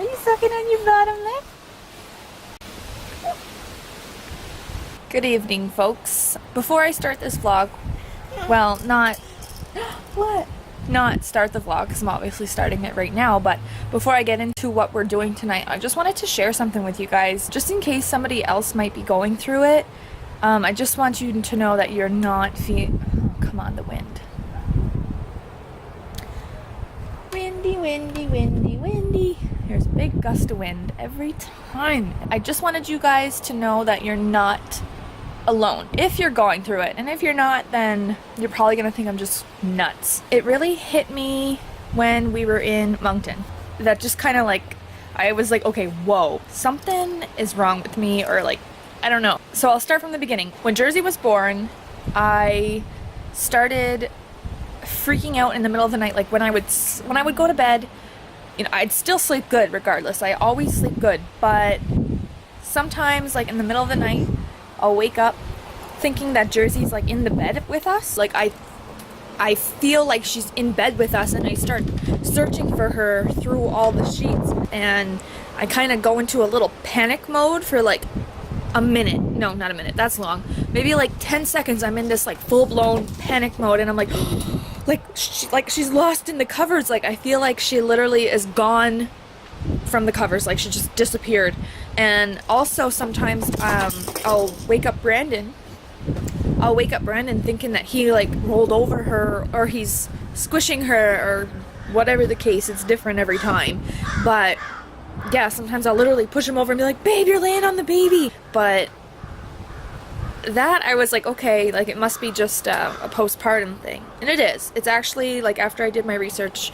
Are you sucking on your bottom lip? Good evening, folks. Before I start this vlog, well, not what? Not start the vlog, because I'm obviously starting it right now, but before I get into what we're doing tonight, I just wanted to share something with you guys, just in case somebody else might be going through it. I just want you to know that you're not oh, come on, the wind. Windy, windy, windy, windy. There's a big gust of wind every time. I just wanted you guys to know that you're not alone if you're going through it, and if you're not, then you're probably gonna think I'm just nuts. It really hit me when we were in Moncton. That just kind of like, I was like, okay, whoa, something is wrong with me, or like, I don't know. So I'll start from the beginning. When Jersey was born, I started freaking out in the middle of the night. Like when I would go to bed, you know, I'd still sleep good regardless. I always sleep good, but sometimes like in the middle of the night, I'll wake up thinking that Jersey's like in the bed with us. Like I feel like she's in bed with us, and I start searching for her through all the sheets, and I kind of go into a little panic mode for like a minute. No, not a minute, that's long. Maybe like 10 seconds. I'm in this like full-blown panic mode, and I'm like she's lost in the covers. Like I feel like she literally is gone from the covers, like she just disappeared. And also sometimes I'll wake up Branden thinking that he like rolled over her, or he's squishing her, or whatever the case. It's different every time, but yeah, sometimes I'll literally push him over and be like, babe, you're laying on the baby. But that, I was like, okay, like it must be just a postpartum thing. And it is. It's actually, like, after I did my research,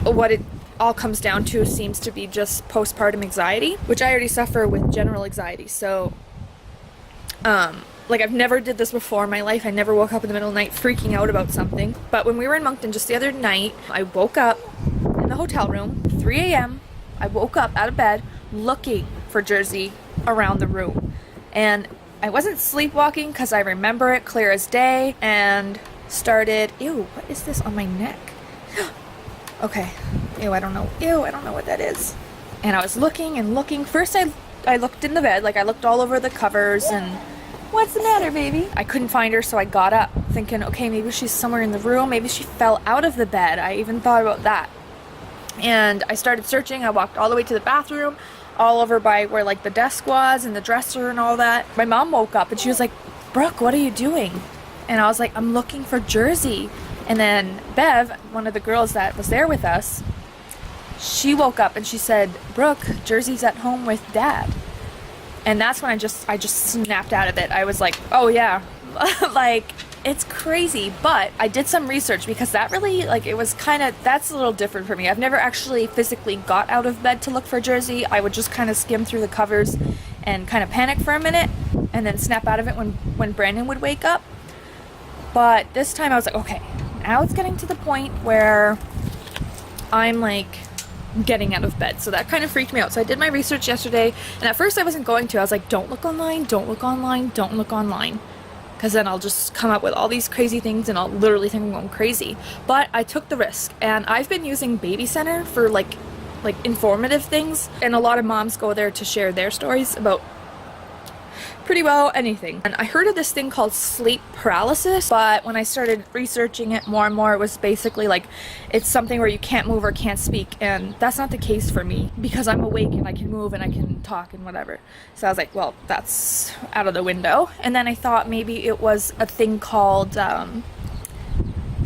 what it all comes down to seems to be just postpartum anxiety, which I already suffer with general anxiety. So like I've never did this before in my life. I never woke up in the middle of the night freaking out about something. But when we were in Moncton just the other night, I woke up in the hotel room, 3 a.m. I woke up out of bed looking for Jersey around the room, and I wasn't sleepwalking because I remember it clear as day, and started, ew, what is this on my neck? Okay, ew, I don't know what that is. And I was looking and looking. First I looked in the bed, like I looked all over the covers, and what's the matter, baby? I couldn't find her, so I got up thinking, okay, maybe she's somewhere in the room, maybe she fell out of the bed. I even thought about that. And I started searching. I walked all the way to the bathroom, all over by where like the desk was and the dresser and all that. My mom woke up and she was like, Brooke, what are you doing? And I was like, I'm looking for Jersey. And then Bev, one of the girls that was there with us, she woke up and she said, Brooke, Jersey's at home with Dad. And that's when I just snapped out of it. I was like, oh yeah, like it's crazy. But I did some research, because that really, like, it was kind of, that's a little different for me. I've never actually physically got out of bed to look for Jersey. I would just kind of skim through the covers and kind of panic for a minute and then snap out of it when Brandon would wake up. But this time I was like, okay, now it's getting to the point where I'm like getting out of bed. So that kind of freaked me out. So I did my research yesterday, and at first I wasn't going to. I was like, don't look online, don't look online, don't look online, because then I'll just come up with all these crazy things and I'll literally think I'm going crazy. But I took the risk, and I've been using Baby Center for like informative things, and a lot of moms go there to share their stories about pretty well anything. And I heard of this thing called sleep paralysis, but when I started researching it more and more, it was basically like it's something where you can't move or can't speak, and that's not the case for me, because I'm awake and I can move and I can talk and whatever. So I was like, well, that's out of the window. And then I thought maybe it was a thing called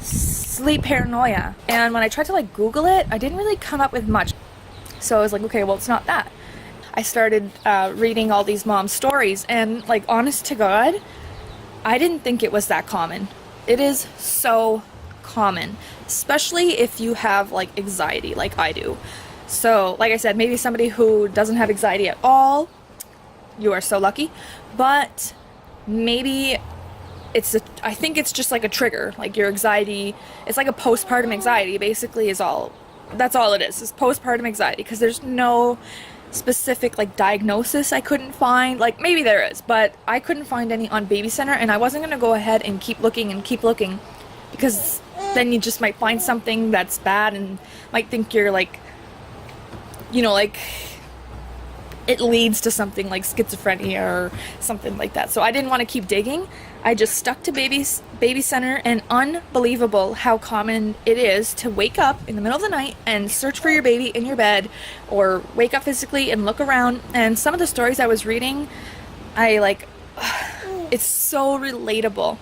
sleep paranoia, and when I tried to like Google it, I didn't really come up with much. So I was like, okay, well, it's not that. I started reading all these mom stories, and like, honest to God, I didn't think it was that common. It is so common, especially if you have like anxiety like I do. So like I said, maybe somebody who doesn't have anxiety at all, you are so lucky. But maybe I think it's just like a trigger, like your anxiety. It's like a postpartum anxiety basically, that's all it is postpartum anxiety, because there's no specific like diagnosis I couldn't find. Like maybe there is, but I couldn't find any on Baby Center, and I wasn't gonna go ahead and keep looking, because then you just might find something that's bad and might think you're like you know, like it leads to something like schizophrenia or something like that. So I didn't want to keep digging. I just stuck to baby center, and unbelievable how common it is to wake up in the middle of the night and search for your baby in your bed, or wake up physically and look around. And some of the stories I was reading, I like, it's so relatable.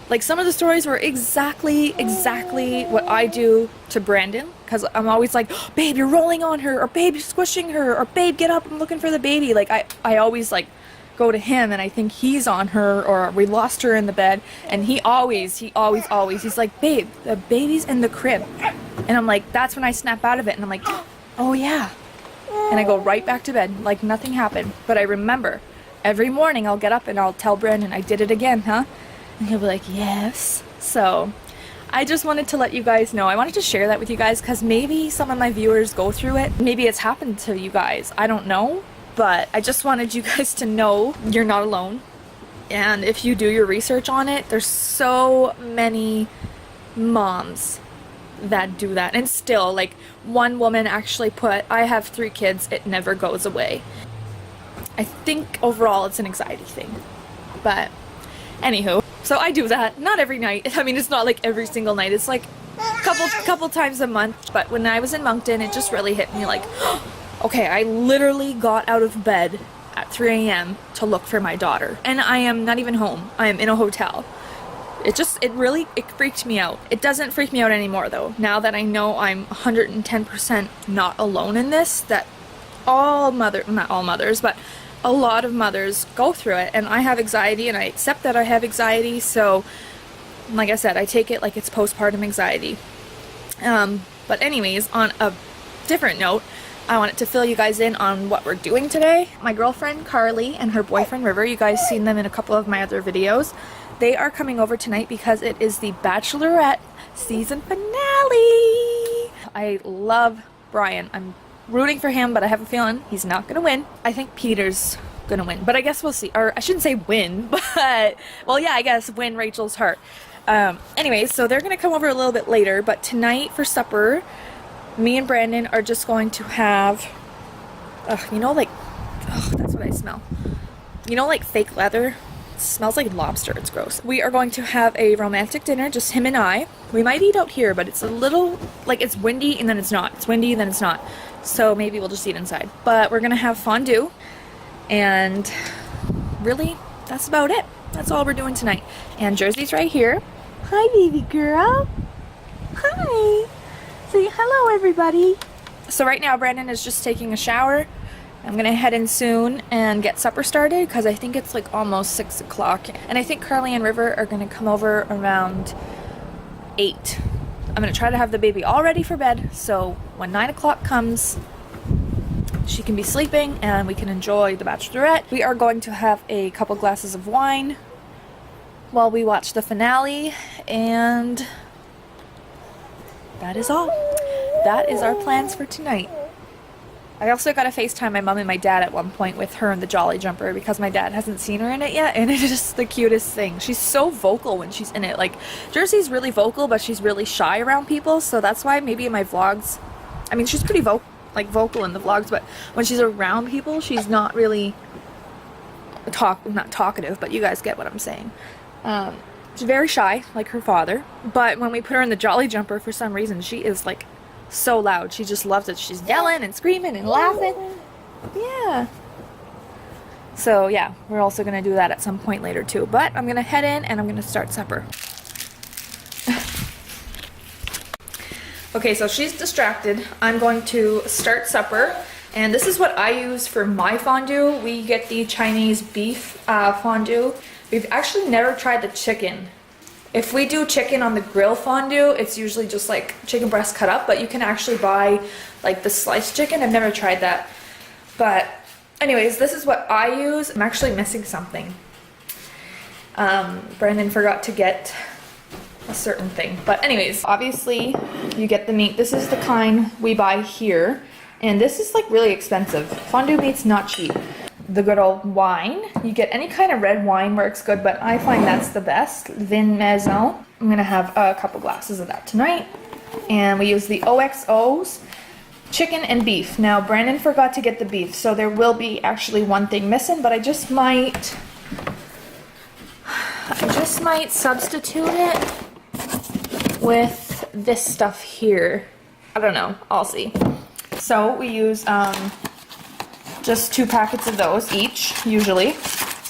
Like some of the stories were exactly what I do to Branden, because I'm always like, oh, babe, you're rolling on her, or babe, you're squishing her, or babe, get up, I'm looking for the baby. Like I always like go to him, and I think he's on her, or we lost her in the bed, and he always, he's like, babe, the baby's in the crib. And I'm like, that's when I snap out of it, and I'm like, oh yeah. And I go right back to bed, like nothing happened. But I remember every morning I'll get up and I'll tell Brandon, I did it again, huh? And he'll be like, yes. So I just wanted to let you guys know. I wanted to share that with you guys because maybe some of my viewers go through it. Maybe it's happened to you guys. I don't know. But I just wanted you guys to know you're not alone. And if you do your research on it, there's so many moms that do that. And still, like, one woman actually put, I have 3 kids, it never goes away. I think overall it's an anxiety thing. But anywho, so I do that, not every night. I mean, it's not like every single night. It's like couple times a month. But when I was in Moncton, it just really hit me like, okay, I literally got out of bed at 3 a.m. to look for my daughter. And I am not even home. I am in a hotel. It freaked me out. It doesn't freak me out anymore though. Now that I know I'm 110% not alone in this, that not all mothers, but a lot of mothers go through it, and I have anxiety, and I accept that I have anxiety. So like I said, I take it like it's postpartum anxiety. But anyways, on a different note, I wanted to fill you guys in on what we're doing today. My girlfriend Carly and her boyfriend River, you guys seen them in a couple of my other videos. They are coming over tonight because it is the Bachelorette season finale. I love Bryan. I'm rooting for him, but I have a feeling he's not gonna win. I think Peter's gonna win, but I guess we'll see. Or I shouldn't say win, but well, yeah, I guess win Rachel's heart. Anyways, so they're gonna come over a little bit later, but tonight for supper, me and Brandon are just going to have, you know, like, that's what I smell. You know, like fake leather? It smells like lobster. It's gross. We are going to have a romantic dinner, just him and I. We might eat out here, but it's a little, like, it's windy and then it's not. It's windy and then it's not. So maybe we'll just eat inside. But we're gonna have fondue, and really, that's about it. That's all we're doing tonight. And Jersey's right here. Hi, baby girl. Hi. Say hello, everybody. So right now, Brandon is just taking a shower. I'm gonna head in soon and get supper started because I think it's like almost 6 o'clock. And I think Carly and River are gonna come over around 8. I'm gonna try to have the baby all ready for bed, so when 9 o'clock comes, she can be sleeping and we can enjoy the Bachelorette. We are going to have a couple glasses of wine while we watch the finale, and that is all. That is our plans for tonight. I also got to FaceTime my mom and my dad at one point with her in the Jolly Jumper because my dad hasn't seen her in it yet, and it's just the cutest thing. She's so vocal when she's in it. Like, Jersey's really vocal, but she's really shy around people, so that's why maybe in my vlogs, I mean, she's pretty vocal in the vlogs, but when she's around people, she's not really not talkative, but you guys get what I'm saying. She's very shy, like her father, but when we put her in the Jolly Jumper, for some reason, she is like so loud. She just loves it. She's yelling and screaming and laughing. Yeah. So yeah, we're also gonna do that at some point later too. But I'm gonna head in and I'm gonna start supper. Okay, so she's distracted. I'm going to start supper. And this is what I use for my fondue. We get the Chinese beef fondue. We've actually never tried the chicken. If we do chicken on the grill fondue, it's usually just like chicken breast cut up, but you can actually buy like the sliced chicken. I've never tried that. But anyways, this is what I use. I'm actually missing something. Brandon forgot to get a certain thing. But anyways, obviously you get the meat. This is the kind we buy here. And this is like really expensive. Fondue meat's not cheap. The good old wine. You get any kind of red wine works good, but I find that's the best. Vin Maison. I'm gonna have a couple glasses of that tonight. And we use the OXOs. Chicken and beef. Now, Brandon forgot to get the beef, so there will be actually one thing missing, but I just might substitute it with this stuff here. I don't know, I'll see. So we use just 2 packets of those each, usually,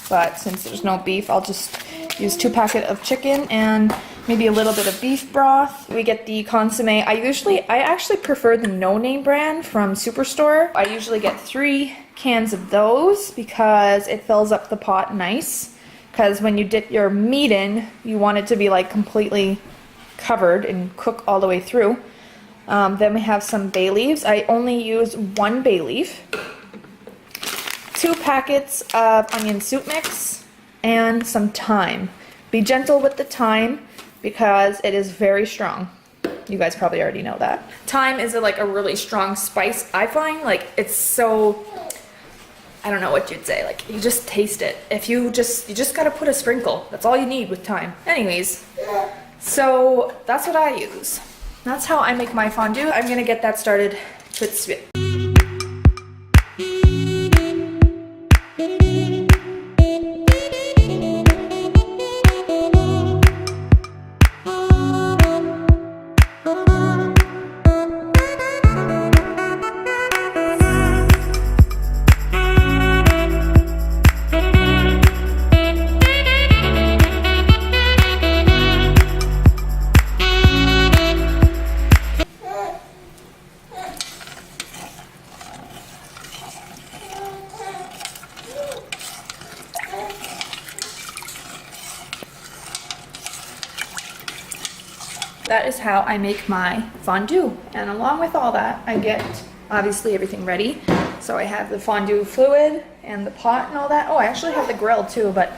but since there's no beef, I'll just use 2 packets of chicken and maybe a little bit of beef broth. We get the consomme. I actually prefer the no-name brand from Superstore. I usually get 3 cans of those because it fills up the pot nice. Because when you dip your meat in, you want it to be like completely covered and cook all the way through. Then we have some bay leaves. I only use 1 bay leaf. 2 packets of onion soup mix and some thyme. Be gentle with the thyme because it is very strong. You guys probably already know that. Thyme is like a really strong spice. I find like it's so, I don't know what you'd say, like you just taste it. If you just gotta put a sprinkle. That's all you need with thyme. Anyways, so that's what I use. That's how I make my fondue. I'm gonna get that started with spit. That is how I make my fondue. And along with all that, I get obviously everything ready. So I have the fondue fluid and the pot and all that. Oh, I actually have the grill too, but,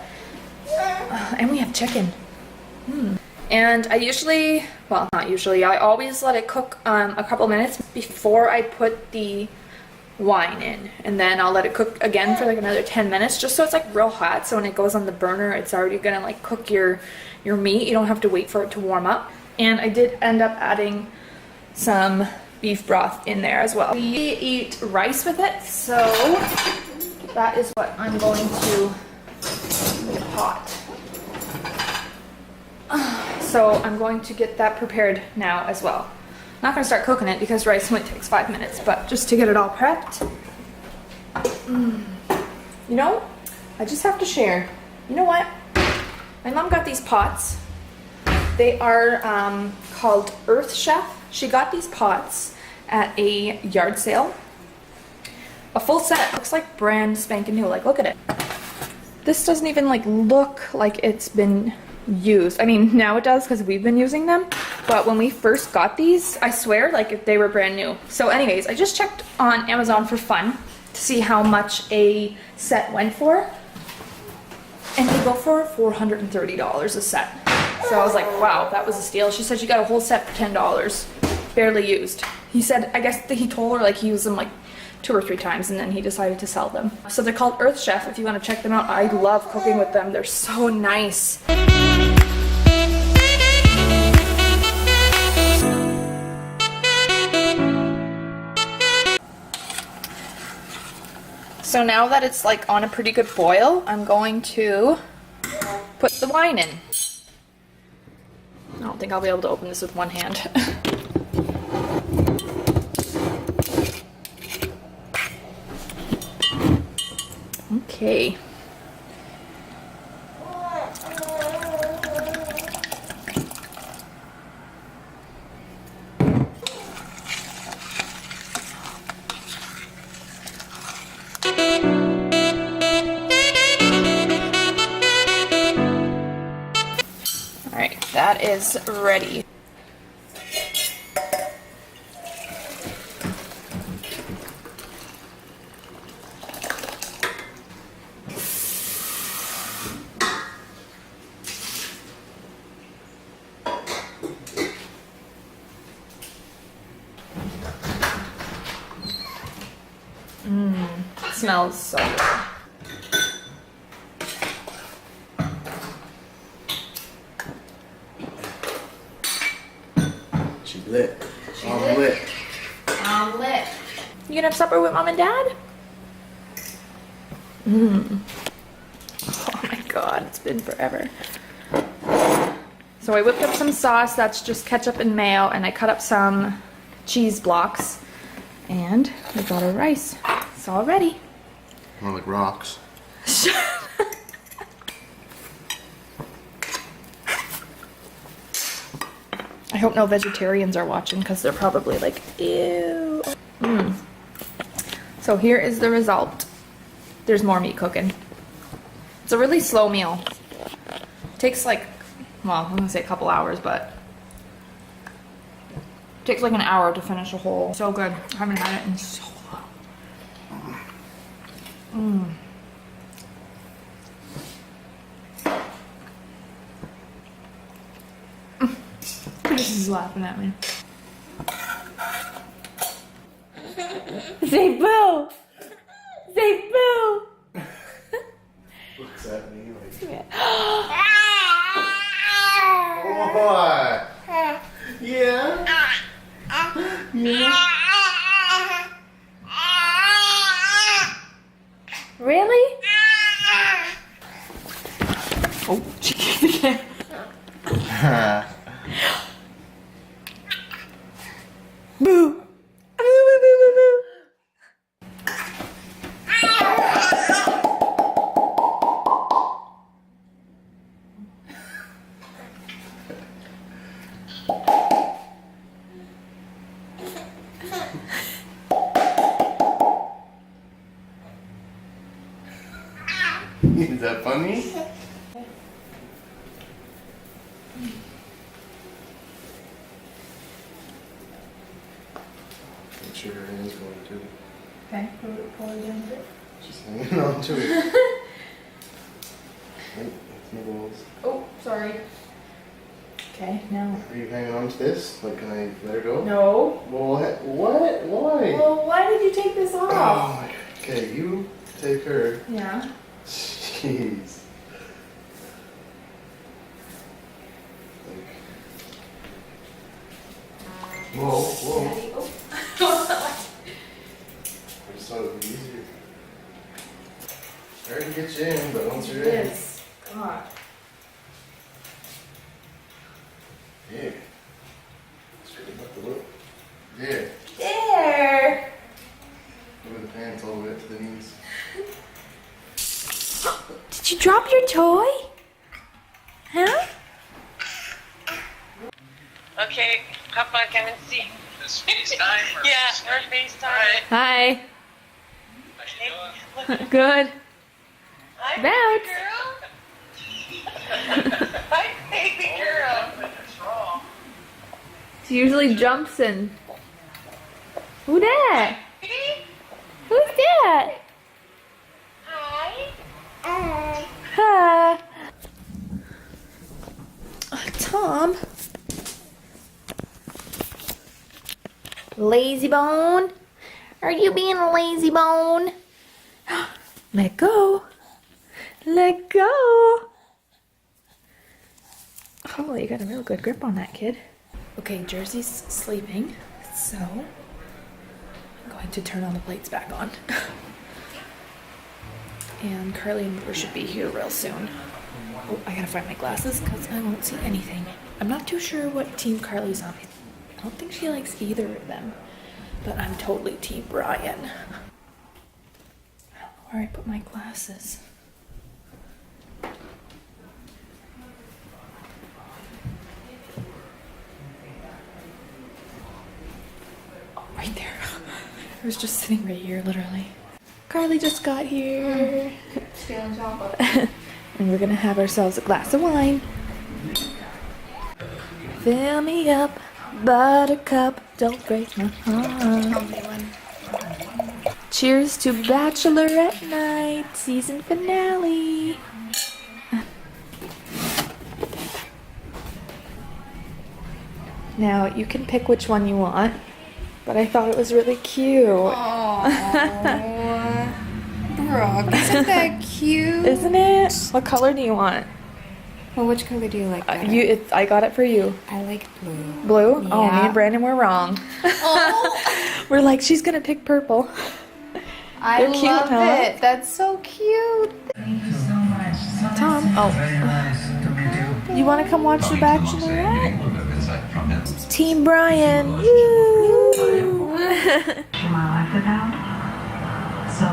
and we have chicken. And I usually, well, not usually, I always let it cook a couple minutes before I put the wine in. And then I'll let it cook again for like another 10 minutes, just so it's like real hot. So when it goes on the burner, it's already gonna like cook your meat. You don't have to wait for it to warm up. And I did end up adding some beef broth in there as well. We eat rice with it, so that is what I'm going to make a pot. So I'm going to get that prepared now as well. I'm not going to start cooking it because rice only takes 5 minutes, but just to get it all prepped. You know, I just have to share. You know what? My mom got these pots. They are called Earth Chef. She got these pots at a yard sale. A full set. Looks like brand spanking new. Like, look at it. This doesn't even like look like it's been used. I mean, now it does because we've been using them. But when we first got these, I swear, like if they were brand new. So anyways, I just checked on Amazon for fun to see how much a set went for. And they go for $430 a set. So I was like, wow, that was a steal. She said she got a whole set for $10, barely used. He said, I guess that he told her like he used them like 2 or 3 times and then he decided to sell them. So they're called Earth Chef if you want to check them out. I love cooking with them. They're so nice. So now that it's like on a pretty good boil, I'm going to put the wine in. I don't think I'll be able to open this with one hand. Okay. That is ready. It smells so good. Lit. I'm lit. I'm lit. You gonna have supper with mom and dad? Oh my god, it's been forever. So I whipped up some sauce, that's just ketchup and mayo, and I cut up some cheese blocks. And we got our rice. It's all ready. More like rocks. I hope no vegetarians are watching because they're probably like, ew. So here is the result. There's more meat cooking. It's a really slow meal. Takes like, well, I'm gonna say a couple hours, but it takes like an hour to finish a whole. So good. I haven't had it in so long. This is laughing at me. Say boo! Say boo! Looks at me like. Yeah. What? Yeah? Yeah? Really? Oh, she kicked again. Boo! Boo, boo, boo, boo, boo. Is that funny? Make sure her hand's going too. Okay, pull it down a bit. She's hanging on to it. Right, it's my balls. Oh, sorry. Okay, now. Are you hanging on to this? Like, can I let her go? No. Well, what? Why? Well, why did you take this Oh off? my god. Okay, you take her. Yeah. Jeez. Whoa, whoa. Daddy, oh. I just thought it would be easier. Sorry to get you in, but once you're in. Yes. God. Yeah. Straighten up the look. Yeah. There. Move the pants all the way up to the knees. Did you drop your toy? Huh? Okay, Papa, come and see. This FaceTime? Or Yeah, we're FaceTime. Hi. How you doing? Good. Hi, Bounce. baby girl. Hi, baby girl. What's wrong? She usually jumps in. Who that? Who's that? Hi. Hi. Tom. Lazy bone. Are you being a lazy bone? Let go. Let go. Oh, you got a real good grip on that, kid. Okay, Jersey's sleeping, so I'm going to turn all the plates back on. And Carly and River should be here real soon. Oh, I gotta find my glasses because I won't see anything. I'm not too sure what team Carly's on. I don't think she likes either of them, but I'm totally team Bryan. I don't know where I put my glasses. Oh, right there. I was just sitting right here, literally. Carly just got here. Stealing chocolate. And we're gonna have ourselves a glass of wine. Fill me up, buttercup, don't break my heart. Cheers to Bachelorette Night, season finale. Now, you can pick which one you want, but I thought it was really cute. Brooke, isn't that cute? Isn't it? What color do you want? Well, which color do you like better? I got it for you. I like blue. Blue? Oh, me Yeah. and Brandon were wrong. We're like, she's gonna pick purple. I They're cute, love huh? it. That's so cute. Tom, you want to come watch The Bachelorette? Team Bryan. Woo! my life without. So,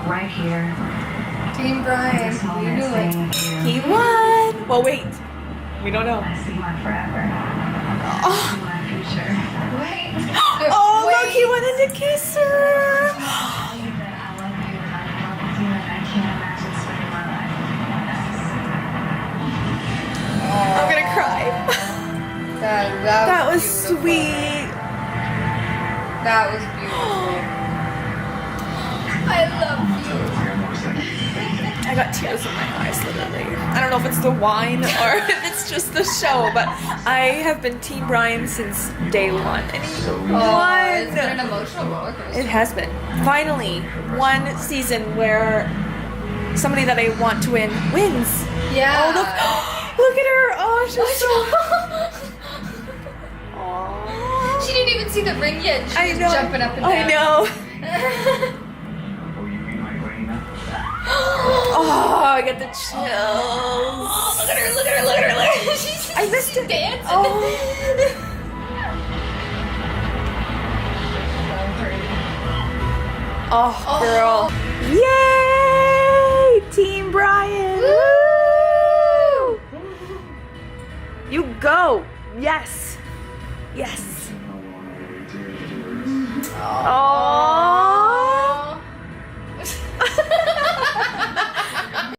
right here, Team Bryan, this you moment, knew it. sitting with you, He won. Well, wait. We don't know. I see my forever. I see my future. Oh, look, he wanted to kiss her. I love you and I love you and I can't imagine spending my life with I'm gonna cry. That was beautiful. sweet. That was beautiful. I love you. I got tears in my eyes, literally. I don't know if it's the wine or if it's just the show, but I have been Team Bryan since day one. And he won. It's been an emotional roller coaster. It has been. Finally, one season where somebody that I want to win wins. Yeah. Oh, look at her. Oh, she's so... Aww. She didn't even see the ring yet. She was jumping up and down. I know. Oh, I get the chills. Look at her, look at her, look at her, look at her. She's I missed it. dancing. Oh, girl. Yay! Team Bryan. Woo! You go. Yes. Yes. Oh.